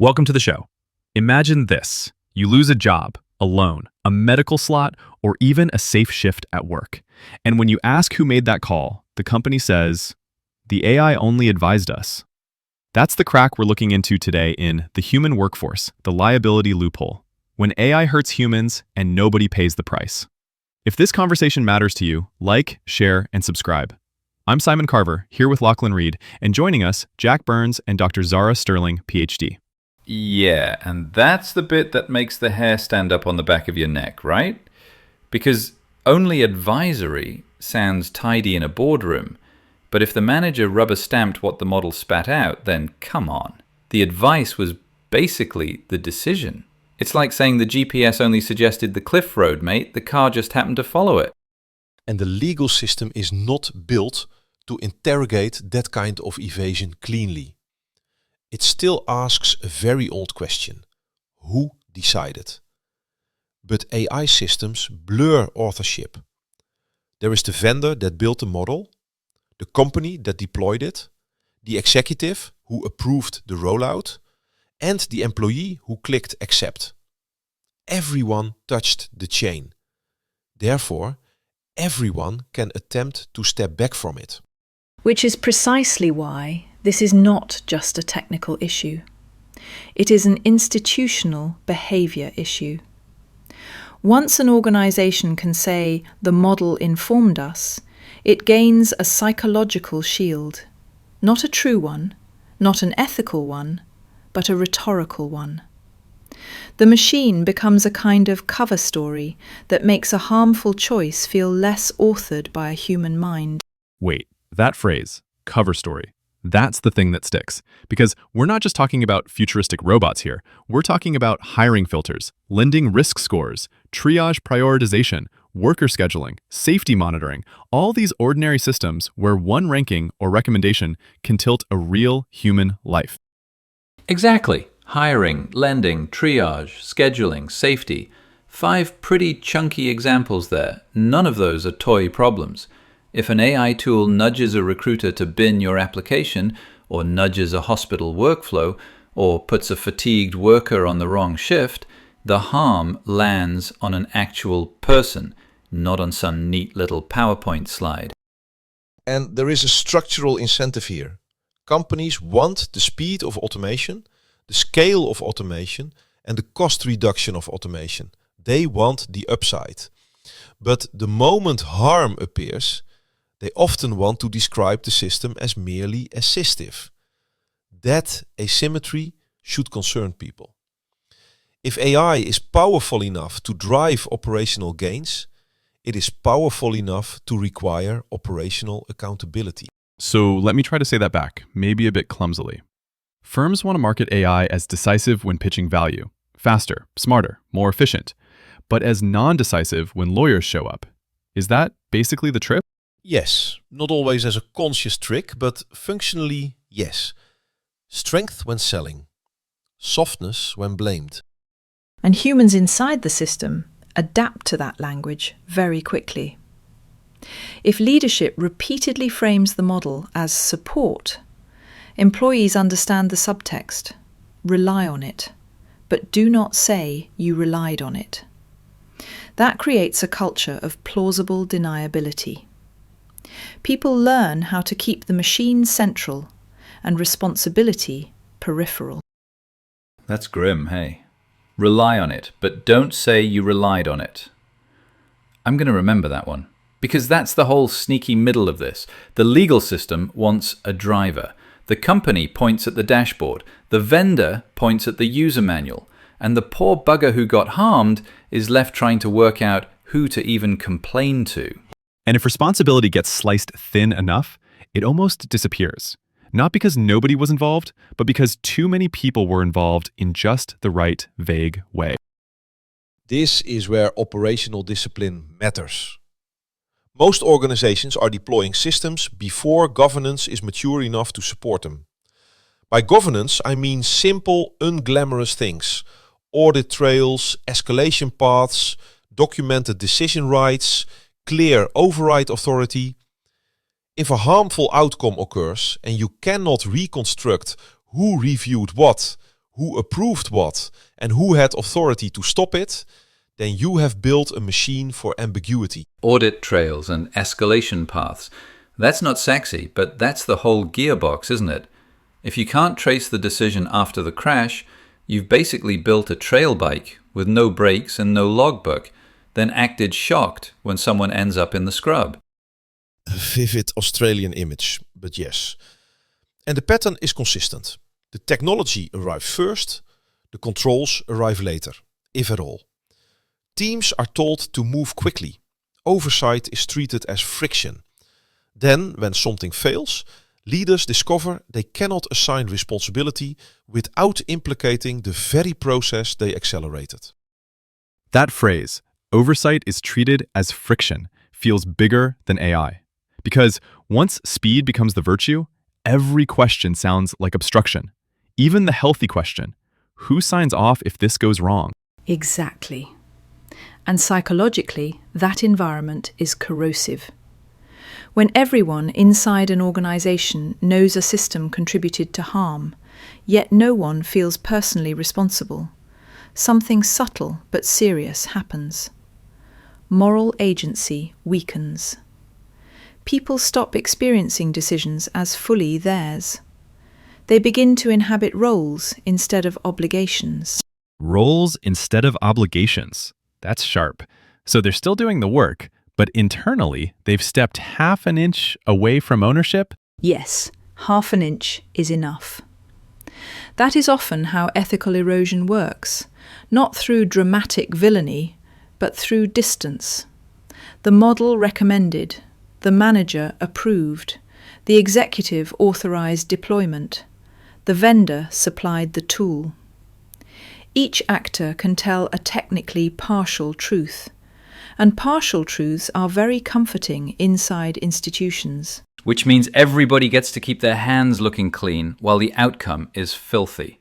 Welcome to the show. Imagine this. You lose a job, a loan, a medical slot, or even a safe shift at work. And when you ask who made that call, the company says, the AI only advised us. That's the crack we're looking into today in The Human Workforce, the Liability Loophole, when AI hurts humans and nobody pays the price. If this conversation matters to you, like, share, and subscribe. I'm Simon Carver, here with Lachlan, and joining us, Jack Burns and Dr. Zara Sterling, PhD. Yeah, and that's the bit that makes the hair stand up on the back of your neck, right? Because only advisory sounds tidy in a boardroom, but if the manager rubber-stamped what the model spat out, then come on. The advice was basically the decision. It's like saying the GPS only suggested the cliff road, mate. The car just happened to follow it. And the legal system is not built to interrogate that kind of evasion cleanly. It still asks a very old question. Who decided? But AI systems blur authorship. There is the vendor that built the model, the company that deployed it, the executive who approved the rollout, and the employee who clicked accept. Everyone touched the chain. Therefore, everyone can attempt to step back from it. Which is precisely why this is not just a technical issue. It is an institutional behaviour issue. Once an organisation can say the model informed us, it gains a psychological shield. Not a true one, not an ethical one, but a rhetorical one. The machine becomes a kind of cover story that makes a harmful choice feel less authored by a human mind. Wait, that phrase, cover story, that's the thing that sticks. Because we're not just talking about futuristic robots here. We're talking about hiring filters, lending risk scores, triage prioritization, worker scheduling, safety monitoring, all these ordinary systems where one ranking or recommendation can tilt a real human life. Exactly. Hiring, lending, triage, scheduling, safety. 5 pretty chunky examples there. None of those are toy problems. If an AI tool nudges a recruiter to bin your application, or nudges a hospital workflow, or puts a fatigued worker on the wrong shift, the harm lands on an actual person, not on some neat little PowerPoint slide. And there is a structural incentive here. Companies want the speed of automation, the scale of automation, and the cost reduction of automation. They want the upside. But the moment harm appears, they often want to describe the system as merely assistive. That asymmetry should concern people. If AI is powerful enough to drive operational gains, it is powerful enough to require operational accountability. So let me try to say that back, maybe a bit clumsily. Firms want to market AI as decisive when pitching value, faster, smarter, more efficient, but as non-decisive when lawyers show up. Is that basically the trip? Yes, not always as a conscious trick, but functionally, yes. Strength when selling, softness when blamed. And humans inside the system adapt to that language very quickly. If leadership repeatedly frames the model as support, employees understand the subtext, rely on it, but do not say you relied on it. That creates a culture of plausible deniability. People learn how to keep the machine central and responsibility peripheral. That's grim, hey? Rely on it, but don't say you relied on it. I'm going to remember that one, because that's the whole sneaky middle of this. The legal system wants a driver. The company points at the dashboard. The vendor points at the user manual. And the poor bugger who got harmed is left trying to work out who to even complain to. And if responsibility gets sliced thin enough, it almost disappears. Not because nobody was involved, but because too many people were involved in just the right vague way. This is where operational discipline matters. Most organizations are deploying systems before governance is mature enough to support them. By governance, I mean simple, unglamorous things. Audit trails, escalation paths, documented decision rights, clear override authority. If a harmful outcome occurs and you cannot reconstruct who reviewed what, who approved what, and who had authority to stop it, then you have built a machine for ambiguity. Audit trails and escalation paths. That's not sexy, but that's the whole gearbox, isn't it? If you can't trace the decision after the crash, you've basically built a trail bike with no brakes and no logbook, then acted shocked when someone ends up in the scrub. A vivid Australian image, but yes. And the pattern is consistent. The technology arrives first, the controls arrive later, if at all. Teams are told to move quickly. Oversight is treated as friction. Then, when something fails, leaders discover they cannot assign responsibility without implicating the very process they accelerated. That phrase, oversight is treated as friction, feels bigger than AI. Because once speed becomes the virtue, every question sounds like obstruction. Even the healthy question, who signs off if this goes wrong? Exactly. And psychologically, that environment is corrosive. When everyone inside an organisation knows a system contributed to harm, yet no one feels personally responsible, something subtle but serious happens. Moral agency weakens. People stop experiencing decisions as fully theirs. They begin to inhabit roles instead of obligations. Roles instead of obligations. That's sharp. So they're still doing the work, but internally, they've stepped half an inch away from ownership? Yes, half an inch is enough. That is often how ethical erosion works, not through dramatic villainy, but through distance. The model recommended, the manager approved, the executive authorised deployment, the vendor supplied the tool. Each actor can tell a technically partial truth, and partial truths are very comforting inside institutions. Which means everybody gets to keep their hands looking clean while the outcome is filthy.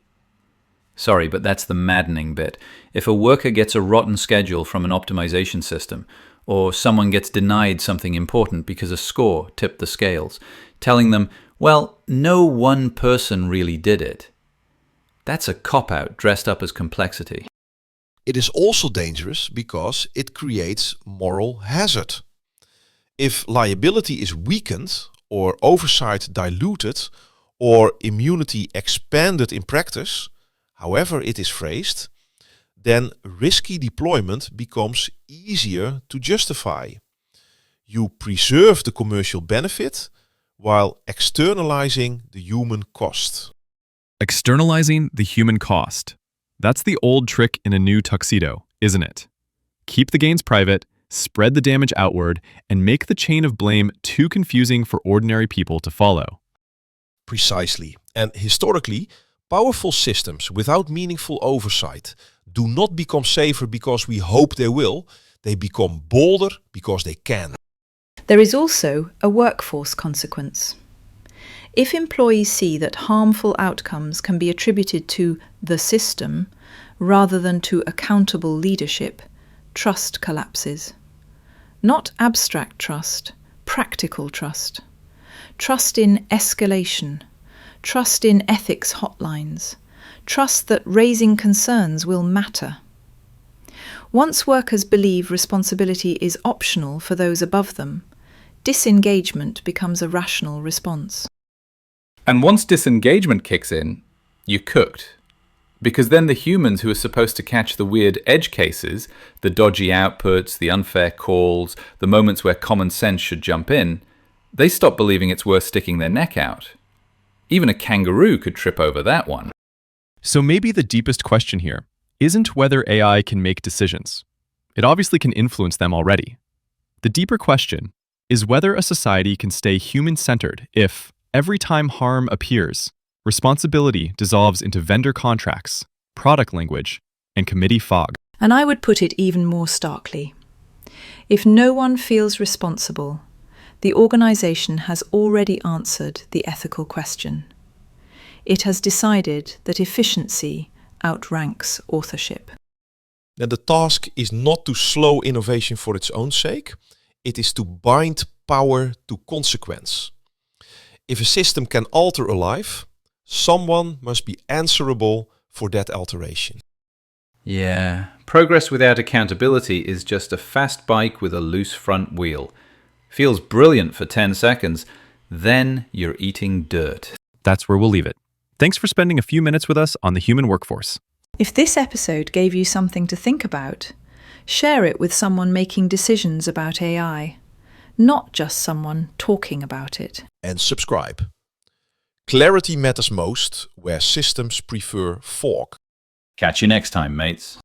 Sorry, but that's the maddening bit. If a worker gets a rotten schedule from an optimization system, or someone gets denied something important because a score tipped the scales, telling them, well, no one person really did it. That's a cop-out dressed up as complexity. It is also dangerous because it creates moral hazard. If liability is weakened, or oversight diluted, or immunity expanded in practice, however it is phrased, then risky deployment becomes easier to justify. You preserve the commercial benefit while externalizing the human cost. Externalizing the human cost. That's the old trick in a new tuxedo, isn't it? Keep the gains private, spread the damage outward, and make the chain of blame too confusing for ordinary people to follow. Precisely. And historically, powerful systems without meaningful oversight do not become safer because we hope they will. They become bolder because they can. There is also a workforce consequence. If employees see that harmful outcomes can be attributed to the system rather than to accountable leadership, trust collapses. Not abstract trust, practical trust. Trust in escalation. Trust in ethics hotlines. Trust that raising concerns will matter. Once workers believe responsibility is optional for those above them, disengagement becomes a rational response. And once disengagement kicks in, you're cooked. Because then the humans who are supposed to catch the weird edge cases, the dodgy outputs, the unfair calls, the moments where common sense should jump in, they stop believing it's worth sticking their neck out. Even a kangaroo could trip over that one. So maybe the deepest question here isn't whether AI can make decisions. It obviously can influence them already. The deeper question is whether a society can stay human-centered if, every time harm appears, responsibility dissolves into vendor contracts, product language, and committee fog. And I would put it even more starkly. If no one feels responsible, the organisation has already answered the ethical question. It has decided that efficiency outranks authorship. Then the task is not to slow innovation for its own sake. It is to bind power to consequence. If a system can alter a life, someone must be answerable for that alteration. Yeah, progress without accountability is just a fast bike with a loose front wheel. Feels brilliant for 10 seconds, then you're eating dirt. That's where we'll leave it. Thanks for spending a few minutes with us on the human workforce. If this episode gave you something to think about, share it with someone making decisions about AI, not just someone talking about it. And subscribe. Clarity matters most where systems prefer fog. Catch you next time, mates.